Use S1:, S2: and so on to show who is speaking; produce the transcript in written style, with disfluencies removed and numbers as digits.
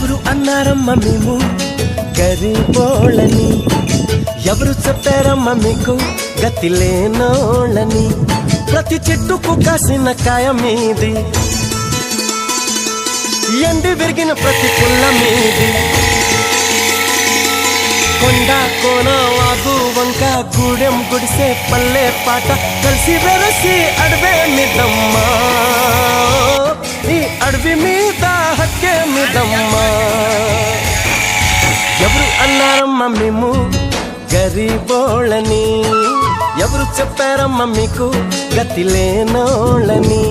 S1: ఎవరు అన్నారమ్మ మేము గరీబోళ్ళని, ఎవరు చెప్పారమ్మ మీకు గతి లేనోళ్ళని. ప్రతి చెట్టుకు కాసిన కాయ మీది, ఎండి విరిగిన ప్రతి పుల్ల మీది. కొండ కోన వాగు వంక గూడెం గుడిసే పల్లె పాట కలిసి వెరసి అడవే మిదమ్మా, ఈ అడవి మీద హక్కే మిదమ్మా. ఎవరు అన్నారమ్మ మేము గరీబోళ్ళని, ఎవరు చెప్పారమ్మ మీకు గతి లేనోళ్ళని.